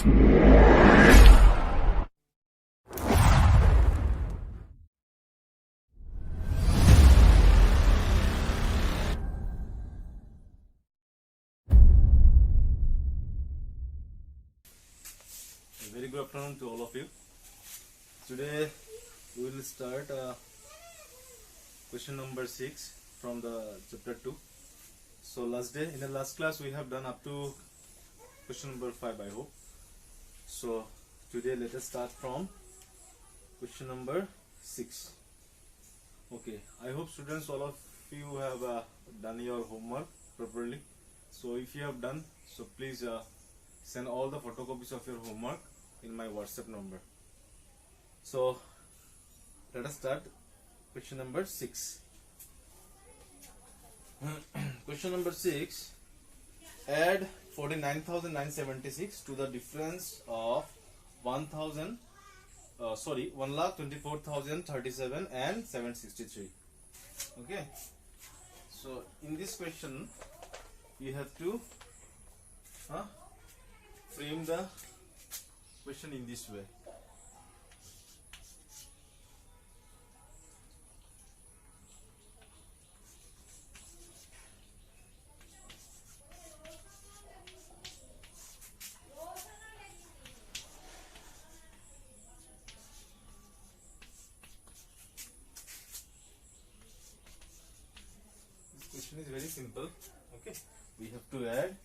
Very good afternoon to all of you. Today we will start question number 6 from the chapter 2. So in the last class we have done up to question number 5, I hope. So today let us start from question number 6. Okay, I hope students, all of you have done your homework properly. So if you have done, so please send all the photocopies of your homework in my WhatsApp number. So let us start question number 6. Question number 6. Add 49,976 to the difference of 1,24,037 and 763. Okay. So in this question you have to frame the question in this way. This question is very simple. Okay, we have to add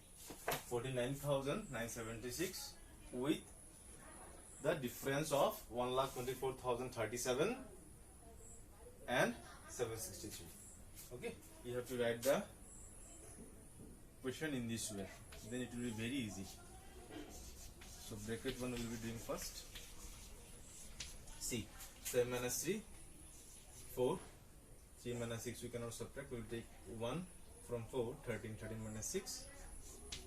49,976 with the difference of 1,24,037 and 763. Okay, you have to write the question in this way, then it will be very easy. So bracket 1 will be doing first. See, 7 minus 3, 4, 3 minus 6 we cannot subtract, we will take 1 from 4, 13, 13 minus 6,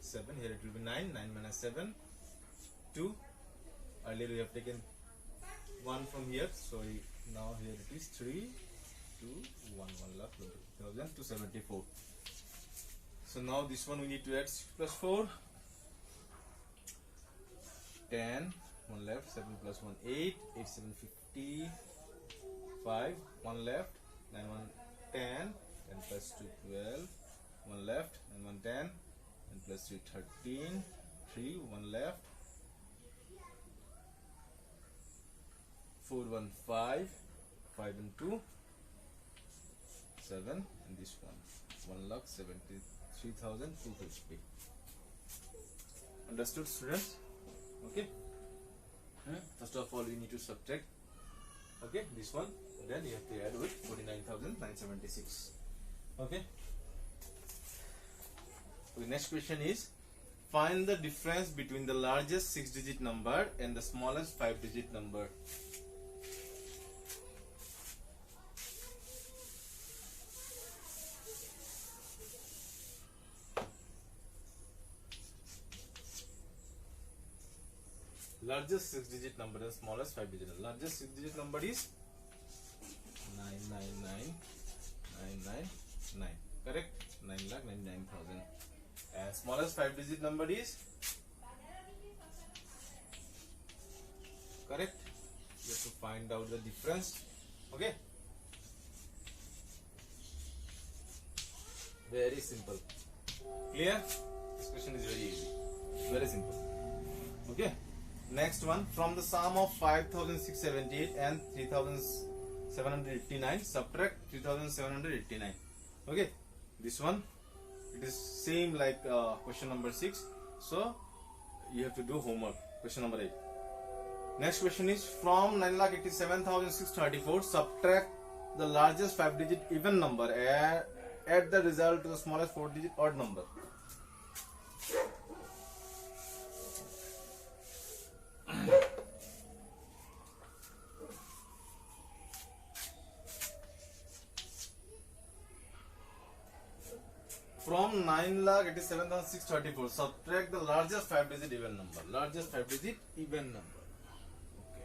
7, here it will be 9, 9 minus 7, 2. Earlier we have taken 1 from here, so now here it is 3, 2, 1, 1,20,274. So now this one we need to add 6 plus 4, 10, 1 left, 7 plus 1, 8, 8, 7, 50, 5, 1 left, 9, 1, 10, 10 plus 2, 12, 1 left, and 1, 10, and plus 3, 13, 3, 1 left, 4, 1, 5, 5 and 2, 7, and this one, 1,73,250. Understood, students? Okay. First of all, we need to subtract. Okay, this one. Then you have to add with 49,976. Okay. The next question is, find the difference between the largest 6-digit number and the smallest 5-digit number. Largest 6-digit number and smallest 5-digit number. Largest 6-digit number is 999,999. Correct? 9,99,000. And smallest 5-digit number is, correct? You have to find out the difference. Okay? Very simple. Clear? This question is very easy. Very simple. Okay? Next one, from the sum of 5,678 and 3,789, subtract 3,789. Okay, this one, it is same like question number 6. So you have to do homework. Question number 8. Next question is, from 9,87,634, subtract the largest 5-digit even number, add the result to the smallest 4-digit odd number. From 9,87,634, subtract the largest 5-digit even number. Largest 5-digit even number. Okay.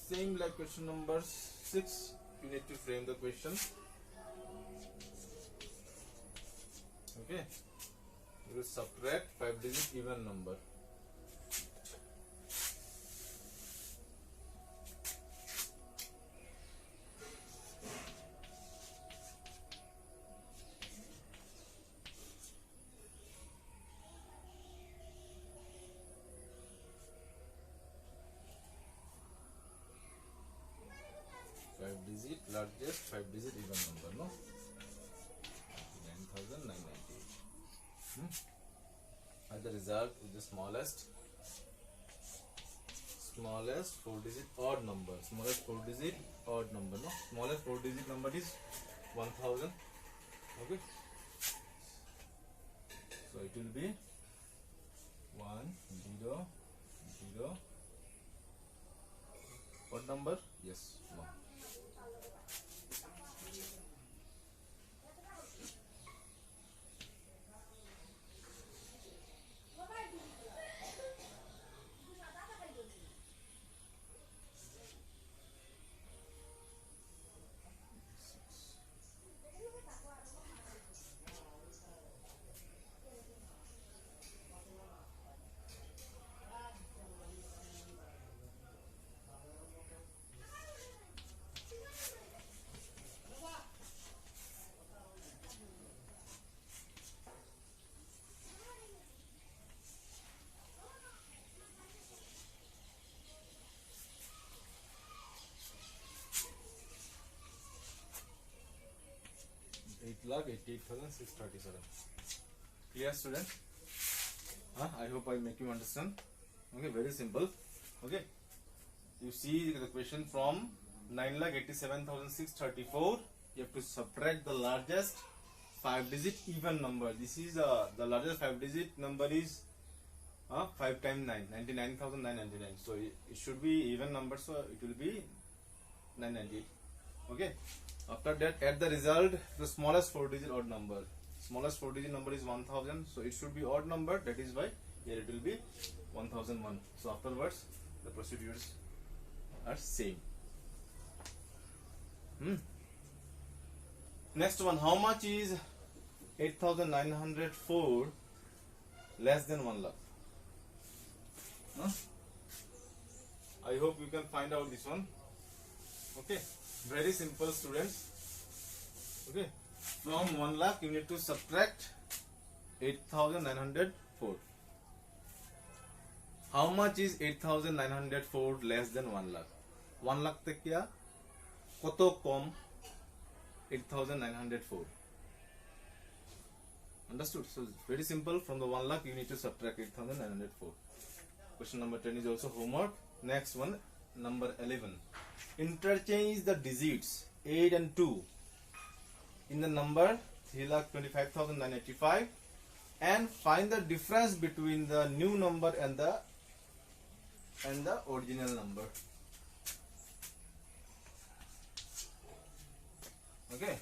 Same like question number 6, you need to frame the question. Okay. You will subtract 5-digit even number. Largest 5-digit even number, no? 9,998. And the result is the smallest 4-digit odd number. Smallest 4-digit odd number, no? Smallest 4-digit number is 1000. Okay. So it will be 100. What number? Yes, 1. 8,88,637. Clear, student? I hope I make you understand. Okay, very simple. Okay, you see the question from 9,87,634. You have to subtract the largest 5-digit even number. This is the largest 5-digit number is 5 times 9, 99,999. So it should be even number, so it will be 998. Okay. After that, add the result, the smallest 4-digit odd number. Smallest 4-digit number is 1000, so it should be odd number. That is why here it will be 1001. So afterwards, the procedures are same. Next one, how much is 8,904 less than 1 lakh? I hope you can find out this one. Okay, very simple, students. Okay, from 1 lakh you need to subtract 8,904. How much is 8,904 less than 1 lakh? 1 lakh te kya koto kom 8,904. Understood? So it's very simple. From the 1 lakh you need to subtract 8,904. Question number 10 is also homework. Next one, number 11. Interchange the digits 8 and 2 in the number 3,25,985 and find the difference between the new number and the original number. Okay,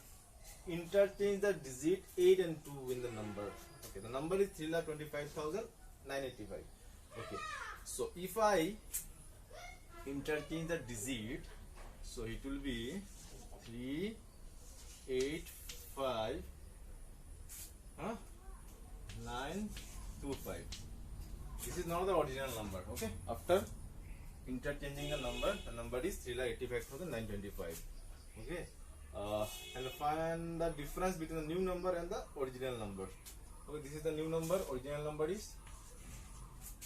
interchange the digit 8 and 2 in the number. Okay, the number is 3,25,985. Okay, so if I interchange the digit, so it will be 385 925. This is not the original number. Okay, after interchanging the number is 3,85,925. Okay, and find the difference between the new number and the original number. Okay, this is the new number. Original number is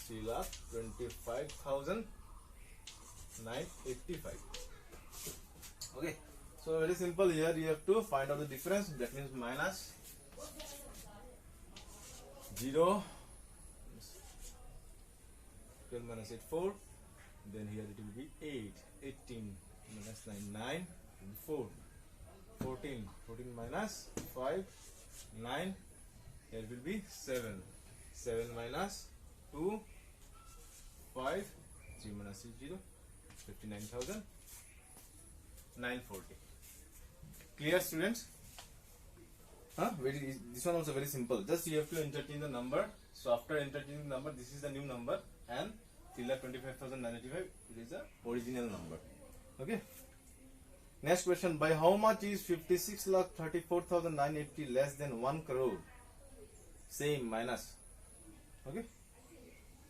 3,25,985. Okay, so very simple. Here you have to find out the difference. That means minus 0, 12 minus 8, 4. Then here it will be 8, 18 minus 9, 9, 4, 14, 14 minus 5, 9. Here will be 7, 7 minus 2, 5, 3 minus 6, 0, 59,940. Clear, students? This one also very simple. Just you have to interchange the number. So after interchanging the number, this is the new number and 3,25,985 it is the original number. Okay. Next question. By how much is 56,34,980 less than 1 crore? same minus. Okay,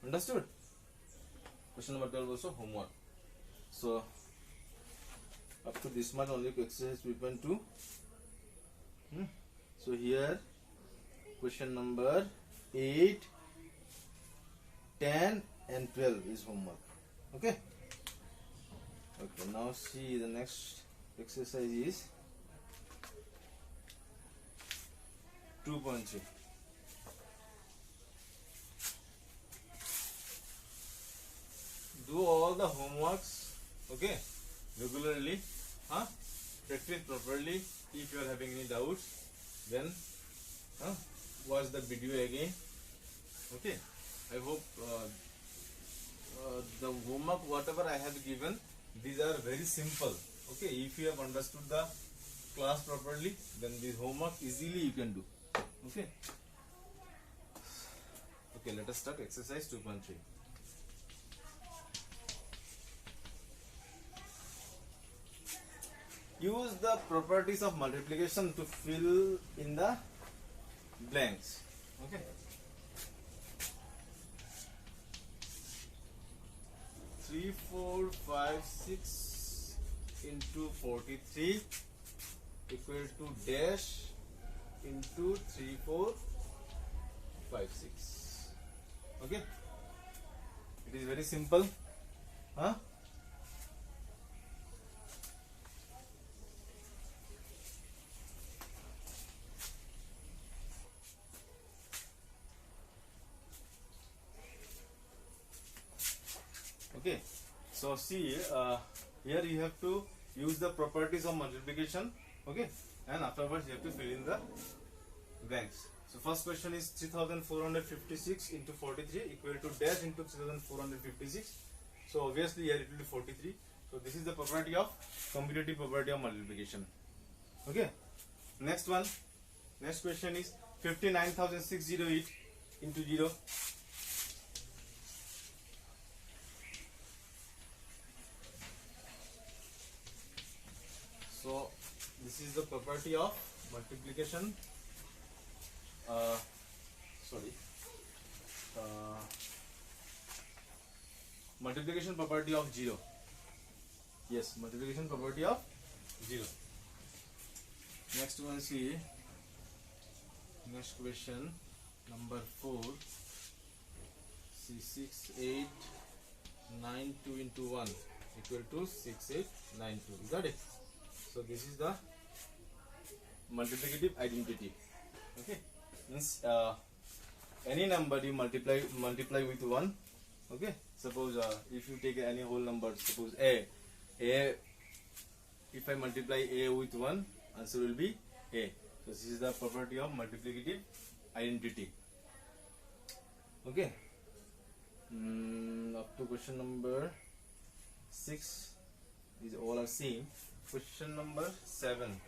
understood? Question number 12 also homework. So up to this much only exercise 3.2. So here question number 8, 10 and 12 is homework. Okay. Okay, now see the next exercise is 2.3. Do all the homeworks, okay, regularly, practice properly. If you are having any doubts, then watch the video again. Okay, I hope the homework whatever I have given, these are very simple. Okay, if you have understood the class properly, then this homework easily you can do. Okay. Okay, let us start exercise 2.3. Use the properties of multiplication to fill in the blanks. Okay. Three, 4, 5, 6 into 43 equal to dash into 3, 4, 5, 6. Okay. It is very simple. Okay, so see here you have to use the properties of multiplication. Okay, and afterwards you have to fill in the blanks. So first question is 3456 into 43 equal to dash into 3456. So obviously here it will be 43. So this is the property of commutative property of multiplication. Okay, next one, next question is 59608 into 0. So this is the property of multiplication. Multiplication property of 0. Yes, multiplication property of 0. Next one, see. Next question, number 4. See, 6, 8, 9, 2 into 1 equal to 6, 8, 9, 2. You got it? So this is the multiplicative identity. Okay, means any number you multiply with 1. Okay, suppose if you take any whole number, suppose a, if I multiply a with 1, answer will be a. So this is the property of multiplicative identity. Okay, up to question number 6 is all are same. Question number 7.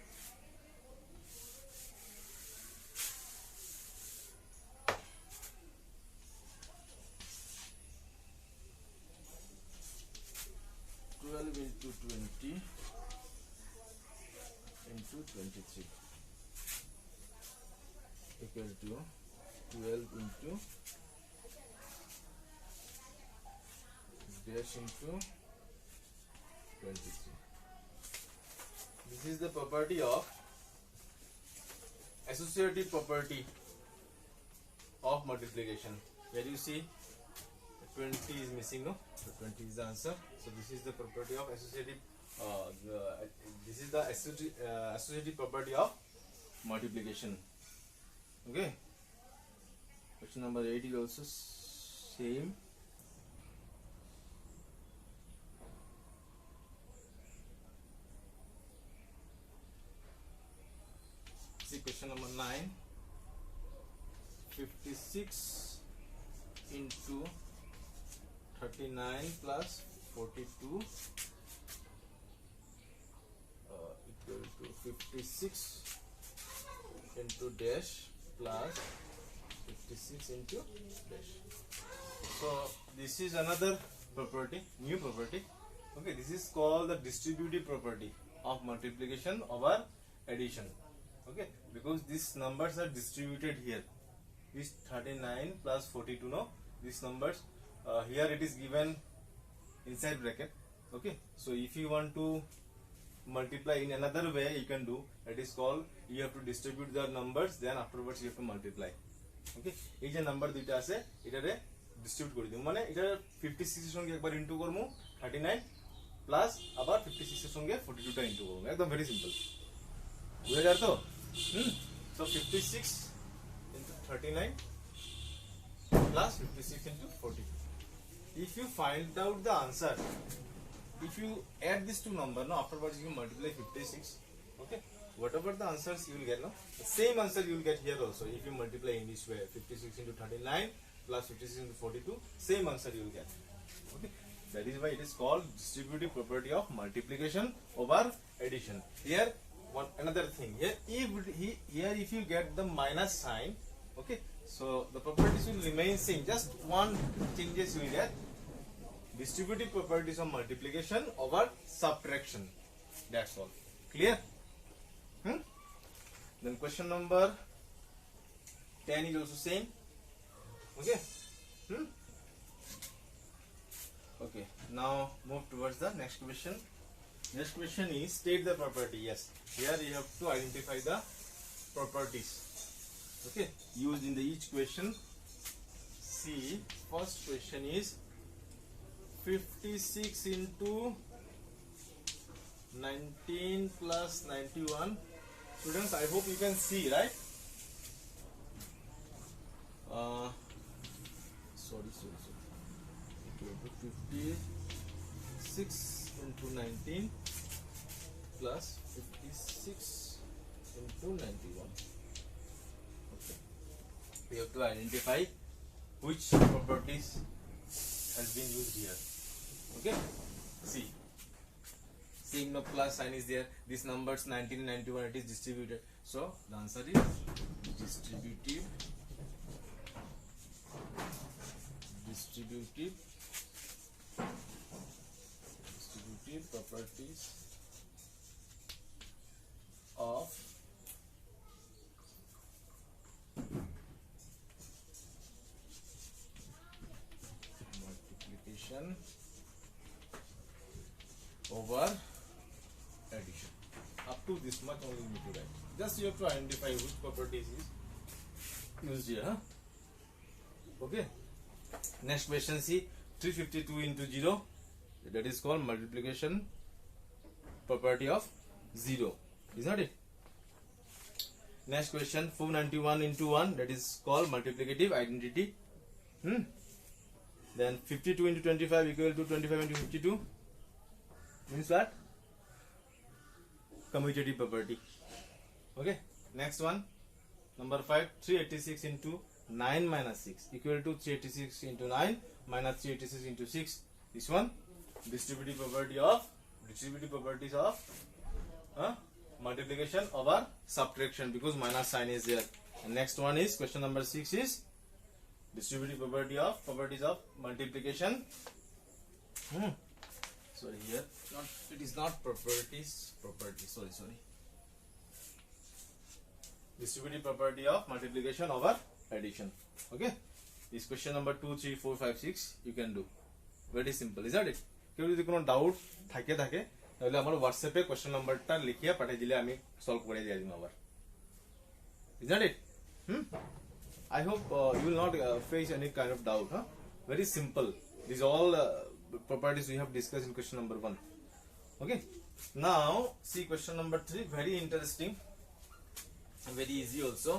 Into 20 into 23 equal to 12 into dash into 23. This is the property of associative property of multiplication. Where you see 20 is missing, no? So 20 is the answer. So this is the property of associative. This is the associative property of multiplication. Okay. Question number 8 is also same. See question number 9. 56 into 39 plus 42 equal to 56 into dash plus 56 into dash. So this is another property, new property. Okay, this is called the distributive property of multiplication over addition. Okay, because these numbers are distributed here. this 39 plus 42, no, these numbers, here it is given inside bracket. Okay, so if you want to multiply in another way, you can do, that is called, you have to distribute the numbers, then afterwards you have to multiply. Okay, এই যে number দুইটা আছে এটারে distribute করে দিই, মানে এটা 56 এর সঙ্গে একবার ইনটু করব 39 প্লাস আবার 56 এর সঙ্গে 42 টা ইনটু করব, একদম ভেরি সিম্পল, বুঝা যায় তো? So 56 into 39 plus 56 into 42. If you find out the answer, if you add these two numbers, no, afterwards you multiply 56. Okay, whatever the answers you will get, no, the same answer you will get here also. If you multiply in this way, 56 into 39 plus 56 into 42, same answer you will get. Okay, that is why it is called distributive property of multiplication over addition. Here one another thing, here if you get the minus sign, okay, so the properties will remain same, just one changes you will get, distributive properties of multiplication over subtraction, that's all. Clear? Then question number 10 is also same. Okay. Okay, now move towards the next question. Next question is state the property. Yes, here you have to identify the properties, okay, used in the each question. See, first question is 56 into 19 plus 91. Students, I hope you can see, right? Sorry. Okay, 56 into 19 plus 56 into 91. Okay, we have to identify which properties has been used here. Okay, see, same no plus sign is there, these numbers 19 and 91, it is distributed, so the answer is distributive properties of multiplication over addition. Up to this much only you need to write. Just you have to identify which properties is used here. Huh? Okay. Next question, see, 352 into 0, that is called multiplication property of 0, is not it? Next question, 491 into 1, that is called multiplicative identity. Then 52 into 25 equal to 25 into 52, means what? Commutative property. Okay, next one, number 5, 386 into 9 minus 6 equal to 386 into 9 minus 386 into 6. This one, distributive properties of multiplication over subtraction, because minus sign is there. And next one is question number 6 is distributive properties of multiplication. Sorry, here it is not properties. Sorry. Distributive property of multiplication over addition. Okay, this question number 2, 3, 4, 5, 6 you can do. Very simple, is that it? কেউ যদি কোনো doubt থাকে তাহলে আমার হোয়াটসঅ্যাপে question নাম্বারটা লিখিয়ে পাঠিয়ে দিলে আমি সলভ করে দিয়ে দিব আবার, is that it? I hope you will not face any kind of doubt. Very simple, these all properties we have discussed in question number 1. Okay, now see question number 3, very interesting and very easy also.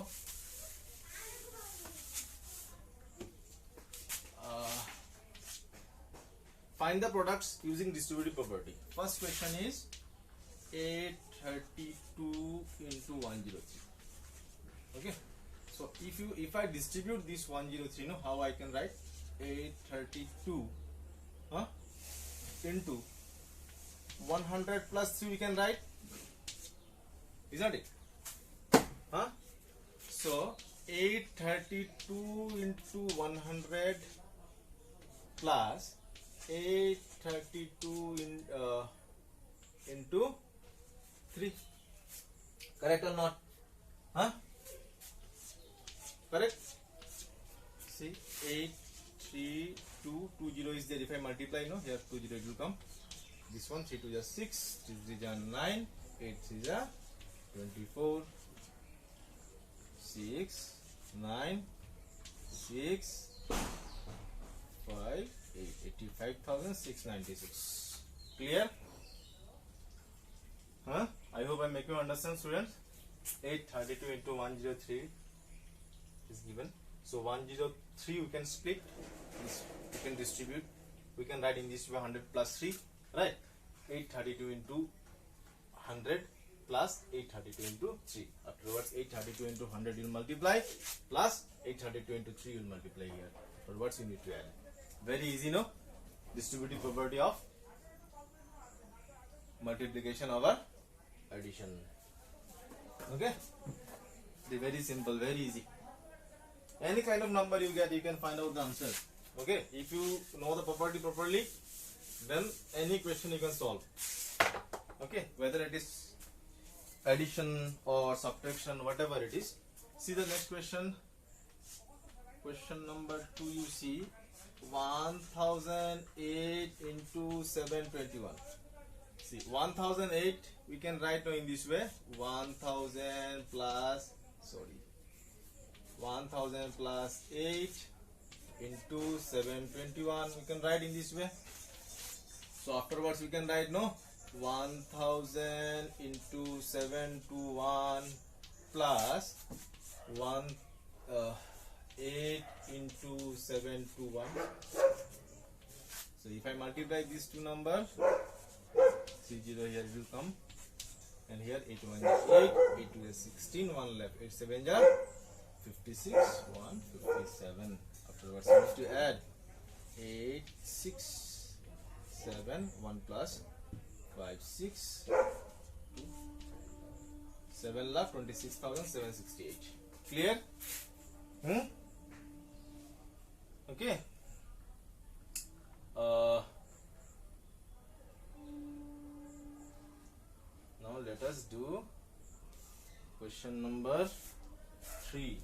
Find the products using distributive property. First question is 832 into 103. Okay, so if I distribute this 103, know how I can write 832 into 100 plus 3 we can write, is that it? So 832 into 100 plus 832 into 3, correct or not? Correct? 83,220 is there. If I multiply, no, here 20 it will come. This one 3 2 is 6, 2 3 is 9, 8 3 is 24, 6 9 6 5 8 85,696. Clear? Huh? I hope I make you understand, students. 832 into 103 is given. So 103 we can split. This we can distribute. We can write in this way 100 plus 3, right? 832 into 100 plus 832 into 3. Afterwards 832 into 100 you will multiply, plus 832 into 3 you will multiply here. Afterwards you need to add. Very easy, no? Distributive property of multiplication over addition. Okay? Very simple, very easy. Any kind of number you get, you can find out the answer. Okay? If you know the property properly, then any question you can solve. Okay? Whether it is addition or subtraction, whatever it is. See the next question. Question number 2, you see 1008 into 721. See, 1008 we can write now in this way. 1000 plus 8 into 721 we can write in this way. So afterwards we can write, no, 1000 into 721 plus 8 into 721. So if I multiply these two numbers, 30 here it will come, and here 8 1 is 8, 8 2 is 16, 1 left, 8 7 is 56, 1 57. Afterwards you need to add 8 6 7, 1 plus 5 6 2 7 left, 26,768. Clear? Okay. Now let us do question number 3.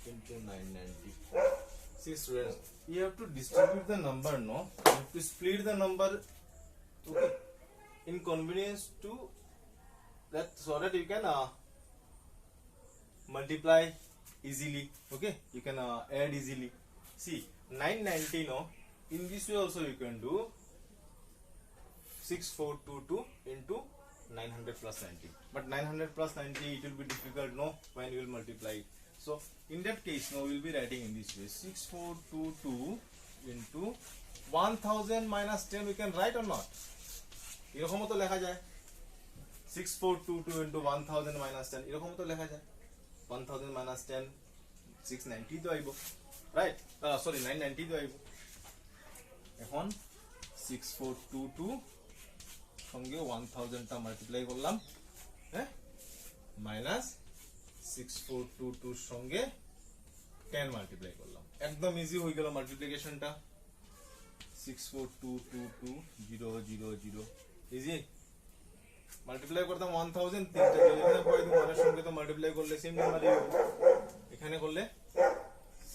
Into 990. See students, you have to distribute the number, no? You have to split the number, okay, in convenience to that, so that you can multiply easily, okay? You can add easily. See, 990, no? In this way also you can do 6422 into 900 plus 90. But 900 plus 90, it will be difficult, no? When you will multiply it. So in that case, now we will be writing in this way: 6422 into 1000 minus 10. We can write or not? এরকম তো লেখা যায় 6422 into 1000 minus 10. এরকম তো লেখা যায় 1000 minus 10 690 তো আইবো, রাইট? সরি 990 তো আইবো। এখন 6422 সঙ্গে 1000 টা মাল্টিপ্লাই করলাম, হ্যাঁ, মাইনাস 6422 সঙ্গে 10 মাল্টিপ্লাই করলাম। একদম ইজি হয়ে গেল মাল্টিপ্লিকেশনটা। 64222000 ইজি। মাল্টিপ্লাই করতাম 1000 তিনটা, এখানে করে দিই মানের সঙ্গে, তো মাল্টিপ্লাই করলে সেম নাম্বারই হবে। এখানে করলে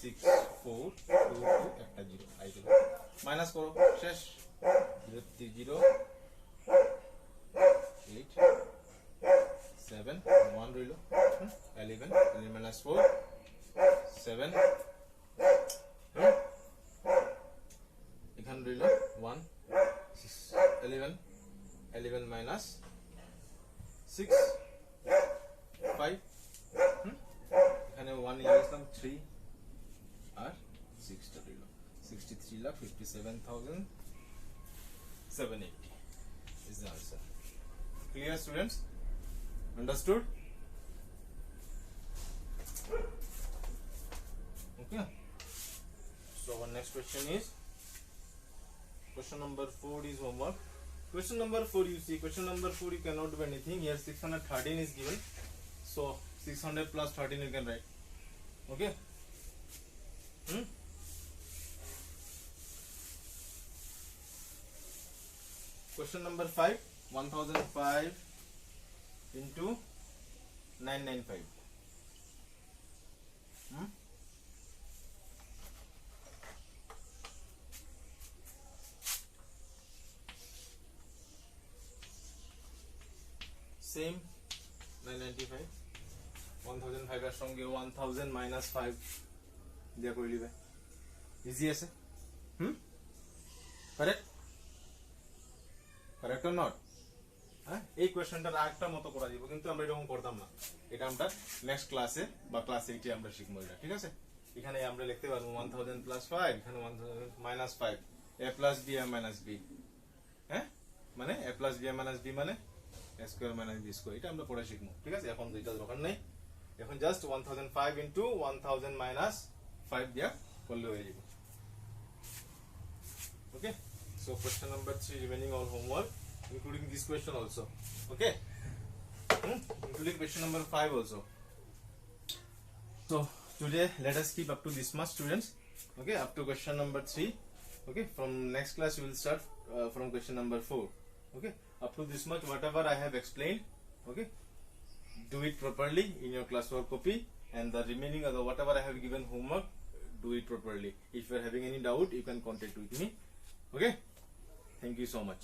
6422 একটা 0 আই গেল, মাইনাস করো, শেষ। 030 8 7 1 রইল, 11 minus 4 7, এখানে রইল 1 11 minus 6 5, এখানে 1 নিয়ে আসলাম 3 আর 6 টা রইল, 63,57,780 is the answer. Clear students? Understood? Okay. So our next question is question number 4 is homework. Question number 4, you see, question number 4 you cannot do anything. Here 613 is given, so 600 plus 13 you can write. Okay. Question number 5, 1005 into 995. Same 995. 1005 এর সঙ্গে 1000 minus 5 দিয়া করে লিবে। Easy আছে? Correct? Correct or not? হ্যাঁ, এই কোশ্চেনটার আরেকটা মতো করা দিব, কিন্তু আমরা এরকম করতাম না। এটা আমরা নেক্সট ক্লাসে বা ক্লাস 8 এ আমরা শিখবো এটা, ঠিক আছে? এখানে আমরা লিখতে পারবো 1000 plus 5, এখানে 1000 minus 5, a plus b a minus b, হ্যাঁ, মানে a plus b a minus b মানে a square minus b square, এটা আমরা পরে শিখবো, ঠিক আছে? এখন দুইটা দরকার নাই, এখন জাস্ট 1005 into 1000 minus 5 দিয়া করলে হয়ে যাবে। Okay, so question number 3 remaining all homework, including this question also. Okay, including question number 5 also. So today let us keep up to this much, students. Okay, up to question number 3. Okay, from next class we will start from question number 4. Okay, up to this much whatever I have explained, okay, do it properly in your classwork copy, and the remaining of the whatever I have given homework, do it properly. If you are having any doubt, you can contact with me. Okay, thank you so much.